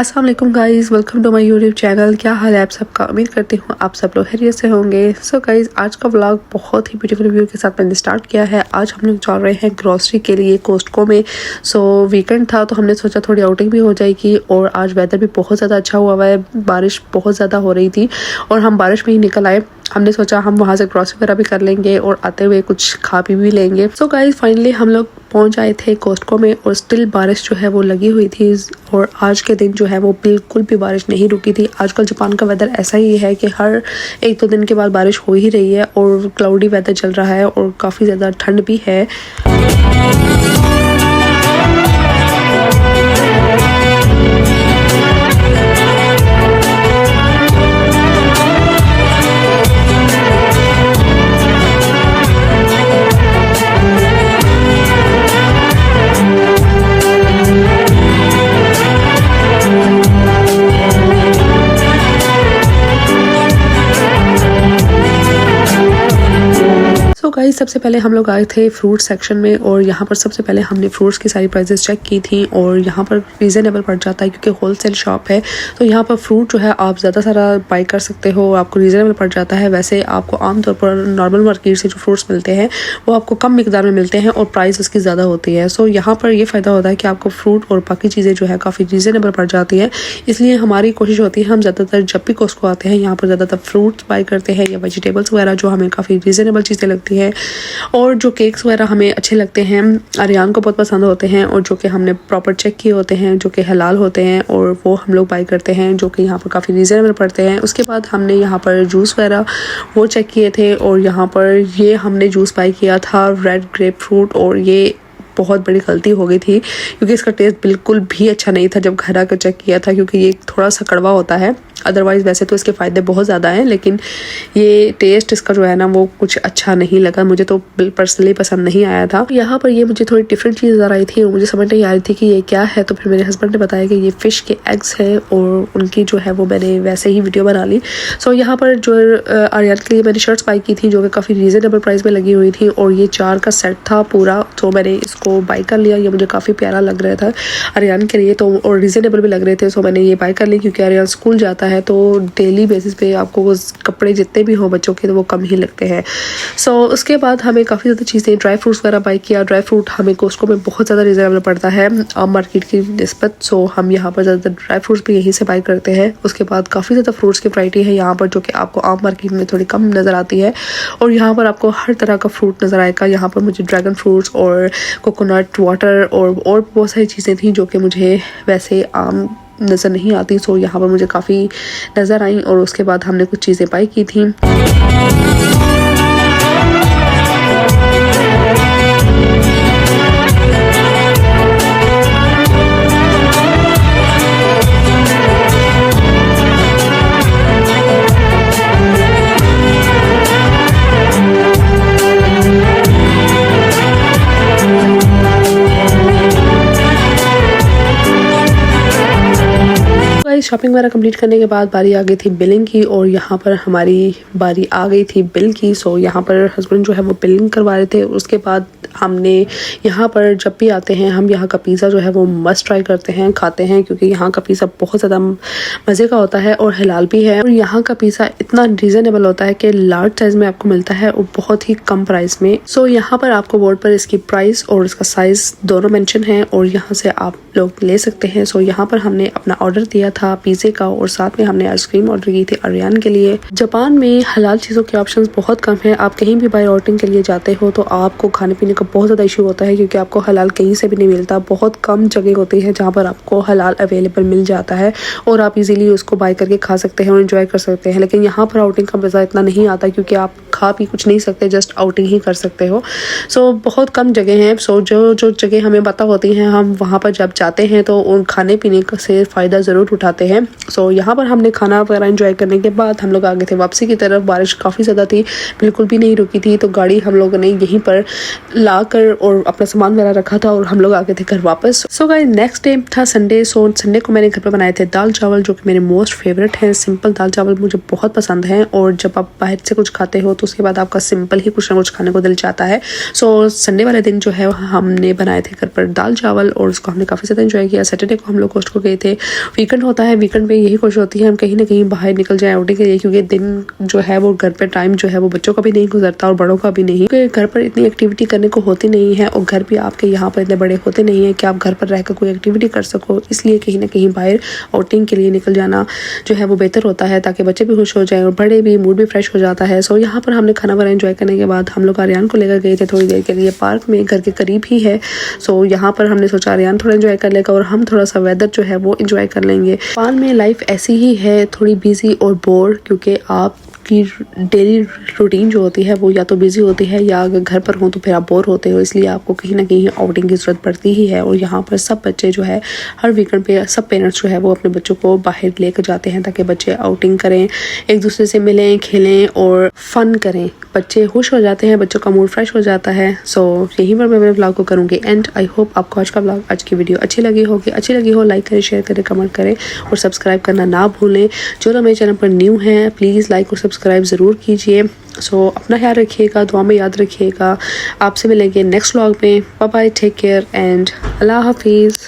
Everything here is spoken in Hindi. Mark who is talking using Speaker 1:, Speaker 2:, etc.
Speaker 1: अस्सलाम वालेकुम guys, welcome to my YouTube channel. क्या हाल है आप सबका? उम्मीद करती हूँ आप सब लोग खैरियत से होंगे। सो गाइज़, आज का व्लॉग बहुत ही ब्यूटीफुल व्यू के साथ मैंने स्टार्ट किया है। आज हम लोग चल रहे हैं ग्रॉसरी के लिए कोस्टको में। सो वीकेंड था तो हमने सोचा थोड़ी आउटिंग भी हो जाएगी और आज वेदर भी बहुत ज़्यादा अच्छा हुआ है। बारिश बहुत ज़्यादा हो रही थी और हम बारिश में ही निकल आए। हमने सोचा हम वहाँ से ग्रॉसरी वगैरह भी कर लेंगे और आते हुए कुछ खा पी भी लेंगे। सो गाइज़, फाइनली हम लोग पहुंच आए थे कोस्टको में और स्टिल बारिश जो है वो लगी हुई थी और आज के दिन जो है वो बिल्कुल भी बारिश नहीं रुकी थी। आजकल जापान का वेदर ऐसा ही है कि हर एक दो दिन के बाद बारिश हो ही रही है और क्लाउडी वेदर चल रहा है और काफ़ी ज़्यादा ठंड भी है। गाइस, सबसे पहले हम लोग आए थे फ्रूट सेक्शन में और यहाँ पर सबसे पहले हमने फ्रूट्स की सारी प्राइसेस चेक की थी और यहाँ पर रीज़नेबल पड़ जाता है क्योंकि होलसेल शॉप है। तो यहाँ पर फ्रूट जो है आप ज़्यादा सारा बाई कर सकते हो, आपको रीज़नेबल पड़ जाता है। वैसे आपको आमतौर पर नॉर्मल मार्केट से जो फ्रूट्स मिलते हैं वो आपको कम मिकदार में मिलते हैं और प्राइस उसकी ज़्यादा होती है। सो यहाँ पर ये फ़ायदा होता है कि आपको फ्रूट और बाकी चीज़ें जो है काफ़ी रीज़नेबल पड़ जाती है। इसलिए हमारी कोशिश होती है हम ज़्यादातर जब भी कोस्टको आते हैं यहाँ पर ज़्यादातर फ्रूट्स बाई करते हैं या वेजिटेबल्स वगैरह जो हमें काफ़ी रीज़नेबल चीज़ें लगती है। और जो केक्स वगैरह हमें अच्छे लगते हैं, आर्यन को बहुत पसंद होते हैं और जो कि हमने प्रॉपर चेक किए होते हैं, जो कि हलाल होते हैं और वो हम लोग बाई करते हैं जो कि यहाँ पर काफ़ी रीज़नेबल पड़ते हैं। उसके बाद हमने यहाँ पर जूस वगैरह वो चेक किए थे और यहाँ पर ये हमने जूस बाई किया था रेड ग्रेप फ्रूट और ये बहुत बड़ी गलती हो गई थी क्योंकि इसका टेस्ट बिल्कुल भी अच्छा नहीं था जब घर आकर चेक किया था, क्योंकि ये थोड़ा सा कड़वा होता है। अदरवाइज़ वैसे तो इसके फ़ायदे बहुत ज़्यादा हैं लेकिन ये टेस्ट इसका जो है ना वो कुछ अच्छा नहीं लगा, मुझे तो पर्सनली पसंद नहीं आया था। यहाँ पर ये मुझे थोड़ी डिफरेंट चीज़ नज़र आई थी और मुझे समझ नहीं आ रही थी कि ये क्या है। तो फिर मेरे हस्बैंड ने बताया कि ये फ़िश के एग्स हैं और उनकी जो है वो मैंने वैसे ही वीडियो बना ली। सो यहाँ पर जो आर्यन के लिए मैंने शर्ट्स बाई की थी जो कि काफ़ी रीज़नेबल प्राइस में लगी हुई थी और ये 4 का सेट था पूरा, तो मैंने इसको बाई कर लिया। ये मुझे काफ़ी प्यारा लग रहा था आर्यन के लिए तो और रीज़नेबल भी लग रहे थे। सो मैंने ये बाई कर ली क्योंकि आर्यन स्कूल जाता है तो डेली बेसिस पे आपको वो कपड़े जितने भी हो बच्चों के तो वो कम ही लगते हैं। सो उसके बाद हमें काफ़ी ज़्यादा चीज़ें ड्राई फ्रूट्स वगैरह बाई किया। ड्राई फ्रूट हमें कोस्टको में बहुत ज़्यादा रीज़नेबल पड़ता है आम मार्केट की निस्बत। सो हम यहाँ पर ज़्यादातर ड्राई फ्रूट्स भी यहीं से बाई करते हैं। उसके बाद काफ़ी ज़्यादा फ्रूट्स की वैरायटी है यहाँ पर जो कि आपको आम मार्केट में थोड़ी कम नज़र आती है और यहाँ पर आपको हर तरह का फ्रूट नज़र आएगा। यहाँ पर मुझे ड्रैगन फ्रूट्स और कोकोनट वाटर और बहुत सारी चीज़ें थी जो कि मुझे वैसे आम नज़र नहीं आती। सो यहाँ पर मुझे काफ़ी नज़र आई और उसके बाद हमने कुछ चीज़ें बाई की थी। शॉपिंग वगैरह कंप्लीट करने के बाद बारी आ गई थी बिलिंग की और यहाँ पर हमारी बारी आ गई थी बिल की। सो यहाँ पर हस्बैंड जो है वो बिलिंग करवा रहे थे। उसके बाद हमने यहाँ पर जब भी आते हैं हम यहाँ का पिज़्ज़ा जो है वो मस्ट ट्राई करते हैं, खाते हैं क्योंकि यहाँ का पिज़्ज़ा बहुत ज़्यादा मज़े का होता है और हलाल भी है। और यहाँ का पिज़्ज़ा इतना रीज़नेबल होता है कि लार्ज साइज़ में आपको मिलता है और बहुत ही कम प्राइस में। सो यहाँ पर आपको बोर्ड पर इसकी प्राइस और इसका साइज़ दोनों मेंशन है और यहाँ से आप लोग ले सकते हैं। सो यहाँ पर हमने अपना ऑर्डर दिया था पिज़्ज़े का और साथ में हमने आइसक्रीम ऑर्डर की थी आर्यन के लिए। जापान में हलाल चीज़ों के ऑप्शंस बहुत कम है। आप कहीं भी बाय आउटिंग के लिए जाते हो तो आपको खाने पीने का बहुत ज़्यादा इशू होता है क्योंकि आपको हलाल कहीं से भी नहीं मिलता। बहुत कम जगह होती है जहाँ पर आपको हलाल अवेलेबल मिल जाता है और आप इजीली उसको बाय करके खा सकते हैं और एंजॉय कर सकते हैं। लेकिन यहाँ पर आउटिंग का मज़ा इतना नहीं आता क्योंकि आप खा पी कुछ नहीं सकते, जस्ट आउटिंग ही कर सकते हो। सो बहुत कम जगह हैं। सो जो जगह हमें पता होती हैं हम वहाँ पर जब जाते हैं तो उन खाने पीने से फ़ायदा ज़रूर उठाते जाते हैं। सो यहाँ पर हमने खाना वगैरह एंजॉय करने के बाद हम लोग आगे थे वापसी की तरफ। बारिश काफ़ी ज़्यादा थी, बिल्कुल भी नहीं रुकी थी, तो गाड़ी हम लोगों ने यहीं पर ला कर और अपना सामान वगैरह रखा था और हम लोग आगे थे घर वापस। सो गाइस नेक्स्ट डे था संडे। सो संडे को मैंने घर पर बनाए थे दाल चावल, जो कि मेरे मोस्ट फेवरेट हैं। सिंपल दाल चावल मुझे बहुत पसंद है, और जब आप बाहर से कुछ खाते हो तो उसके बाद आपका सिंपल ही कुछ ना कुछ खाने को दिल चाहता है। सो संडे वाले दिन जो है हमने बनाए थे घर पर दाल चावल, और उसको हमने काफ़ी ज़्यादा एंजॉय किया। सैटरडे को हम लोग कोस्ट को गए थे। वीकेंड होता है, वीकेंड पे यही कोशिश होती है हम कहीं ना कहीं बाहर निकल जाए आउटिंग के लिए, क्योंकि दिन जो है वो घर पे टाइम जो है वो बच्चों का भी नहीं गुजरता और बड़ों का भी नहीं, क्योंकि घर पर इतनी एक्टिविटी करने को होती नहीं है, और घर भी आपके यहाँ पर इतने बड़े होते नहीं है कि आप घर पर रहकर कोई एक्टिविटी कर सको। इसलिए कहीं ना कहीं बाहर आउटिंग के लिए निकल जाना जो है वो बेहतर होता है, ताकि बच्चे भी खुश हो जाएं और बड़े भी, मूड भी फ्रेश हो जाता है। सो यहाँ पर हमने खाना वाना एंजॉय करने के बाद हम लोग आर्यन को लेकर गए थे थोड़ी देर के लिए पार्क में, घर के करीब ही है। सो यहाँ पर हमने सोचा आर्यन थोड़ा एंजॉय कर लेगा और हम थोड़ा सा वेदर जो है वो एंजॉय कर लेंगे। पार्क में लाइफ ऐसी ही है, थोड़ी बिजी और बोर, क्योंकि आप की डेली रूटीन जो होती है वो या तो बिजी होती है, या अगर घर पर हो तो फिर आप बोर होते हो, इसलिए आपको कहीं ना कहीं आउटिंग की ज़रूरत पड़ती ही है। और यहाँ पर सब बच्चे जो है हर वीकेंड पे सब पेरेंट्स जो है वो अपने बच्चों को बाहर लेकर जाते हैं, ताकि बच्चे आउटिंग करें, एक दूसरे से मिलें, खेलें और फन करें। बच्चे खुश हो जाते हैं, बच्चों का मूड फ्रेश हो जाता है। सो यहीं पर मैं मेरे व्लॉग को करूँगी एंड। आई होप आपको आज का व्लॉग, आज की वीडियो अच्छी लगी होगी। अच्छी लगी हो लाइक करें, शेयर करें, कमेंट करें और सब्सक्राइब करना ना भूलें। जो लोग मेरे चैनल पर न्यू हैं प्लीज़ लाइक और सब्सक्राइब ज़रूर कीजिए। सो अपना ख्याल रखिएगा, दुआ में याद रखिएगा। आपसे मिलेंगे नेक्स्ट व्लॉग में। Bye bye, take care and अल्लाह हाफिज़।